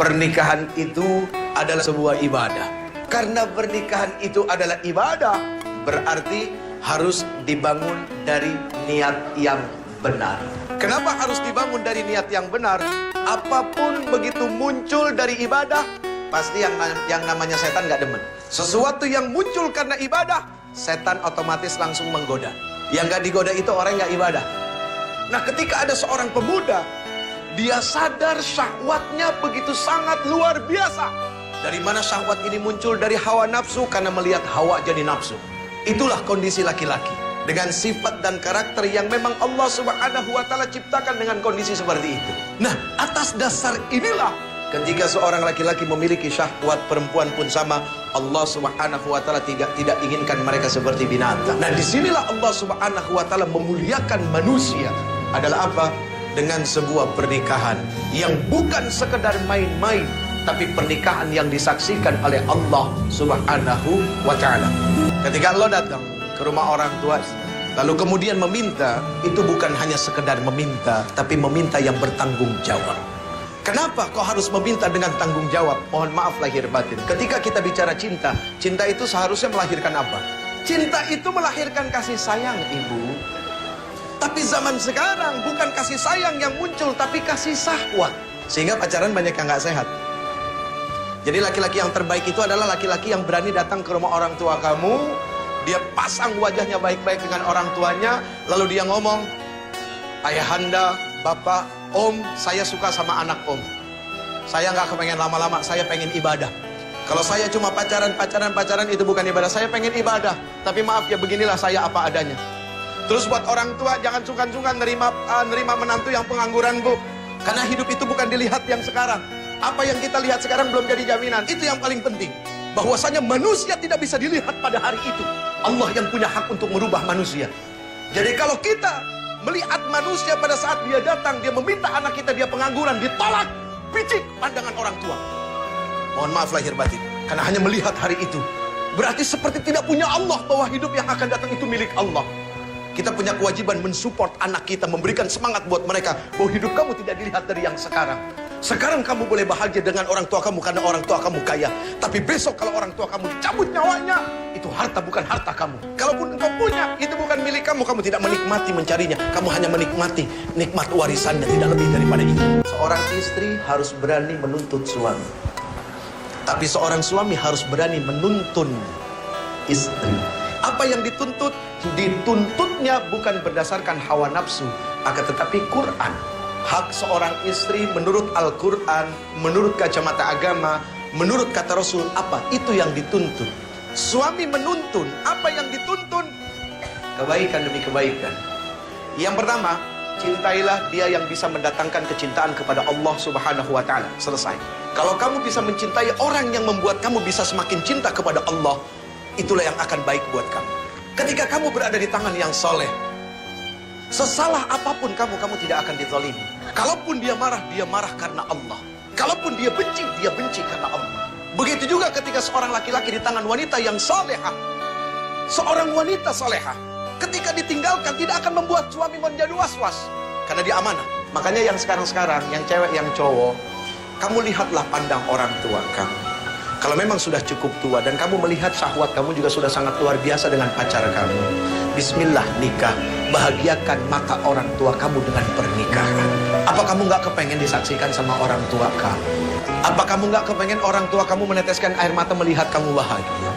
Pernikahan itu adalah sebuah ibadah. Karena pernikahan itu adalah ibadah, berarti harus dibangun dari niat yang benar. Kenapa harus dibangun dari niat yang benar? Apapun begitu muncul dari ibadah, pasti yang namanya setan gak demen. Sesuatu yang muncul karena ibadah, setan otomatis langsung menggoda. Yang gak digoda itu orang yang gak ibadah. Nah, ketika ada seorang pemuda, dia sadar syahwatnya begitu sangat luar biasa. Dari mana syahwat ini muncul? Dari hawa nafsu, karena melihat hawa jadi nafsu. Itulah kondisi laki-laki dengan sifat dan karakter yang memang Allah Subhanahu wa Ta'ala ciptakan dengan kondisi seperti itu. Nah, atas dasar inilah ketika seorang laki-laki memiliki syahwat, perempuan pun sama. Allah Subhanahu wa Ta'ala tidak inginkan mereka seperti binatang. Nah, disinilah Allah Subhanahu wa Ta'ala memuliakan manusia. Adalah apa? Dengan sebuah pernikahan yang bukan sekedar main-main, tapi pernikahan yang disaksikan oleh Allah Subhanahu wa Ta'ala. Ketika Allah datang ke rumah orang tua, lalu kemudian meminta, itu bukan hanya sekedar meminta, tapi meminta yang bertanggung jawab. Kenapa kau harus meminta dengan tanggung jawab? Mohon maaf lahir batin. Ketika kita bicara cinta, cinta itu seharusnya melahirkan apa? Cinta itu melahirkan kasih sayang, ibu. Tapi zaman sekarang bukan kasih sayang yang muncul, tapi kasih syahwat. Sehingga pacaran banyak yang gak sehat. Jadi laki-laki yang terbaik itu adalah laki-laki yang berani datang ke rumah orang tua kamu. Dia pasang wajahnya baik-baik dengan orang tuanya. Lalu dia ngomong, ayahanda, bapak, om, saya suka sama anak om. Saya gak kepengen lama-lama, saya pengen ibadah. Kalau saya cuma pacaran itu bukan ibadah. Saya pengen ibadah. Tapi maaf ya, beginilah saya apa adanya. Terus buat orang tua, jangan sungkan-sungkan nerima menantu yang pengangguran, bu. Karena hidup itu bukan dilihat yang sekarang. Apa yang kita lihat sekarang belum jadi jaminan. Itu yang paling penting. Bahwasanya manusia tidak bisa dilihat pada hari itu. Allah yang punya hak untuk merubah manusia. Jadi kalau kita melihat manusia pada saat dia datang, dia meminta anak kita, dia pengangguran, ditolak, picik pandangan orang tua. Mohon maaf lahir batin. Karena hanya melihat hari itu, berarti seperti tidak punya Allah, bahwa hidup yang akan datang itu milik Allah. Kita punya kewajiban mensupport anak kita, memberikan semangat buat mereka bahwa hidup kamu tidak dilihat dari yang sekarang. Sekarang kamu boleh bahagia dengan orang tua kamu karena orang tua kamu kaya. Tapi besok kalau orang tua kamu dicabut nyawanya, itu harta bukan harta kamu. Kalaupun engkau punya, itu bukan milik kamu. Kamu tidak menikmati mencarinya. Kamu hanya menikmati nikmat warisannya, tidak lebih daripada itu. Seorang istri harus berani menuntut suami. Tapi seorang suami harus berani menuntun istri. Apa yang dituntut? Dituntutnya bukan berdasarkan hawa nafsu, akan tetapi Quran. Hak seorang istri menurut Al-Quran, menurut kacamata agama, menurut kata Rasul, apa? Itu yang dituntut. Suami menuntun, apa yang dituntun? Kebaikan demi kebaikan. Yang pertama, cintailah dia yang bisa mendatangkan kecintaan kepada Allah Subhanahu wa Ta'ala. Selesai. Kalau kamu bisa mencintai orang yang membuat kamu bisa semakin cinta kepada Allah, itulah yang akan baik buat kamu. Ketika kamu berada di tangan yang soleh, sesalah apapun kamu tidak akan dizalimi. Kalaupun dia marah karena Allah. Kalaupun dia benci karena Allah. Begitu juga ketika seorang laki-laki di tangan wanita yang salehah. Seorang wanita salehah, ketika ditinggalkan tidak akan membuat suami menjadi was-was. Karena dia amanah. Makanya yang sekarang-sekarang, yang cewek, yang cowok, kamu lihatlah pandang orang tua kamu. Kalau memang sudah cukup tua dan kamu melihat syahwat kamu juga sudah sangat luar biasa dengan pacar kamu, bismillah nikah. Bahagiakan mata orang tua kamu dengan pernikahan. Apa kamu gak kepengen disaksikan sama orang tua kamu? Apa kamu gak kepengen orang tua kamu meneteskan air mata melihat kamu bahagia?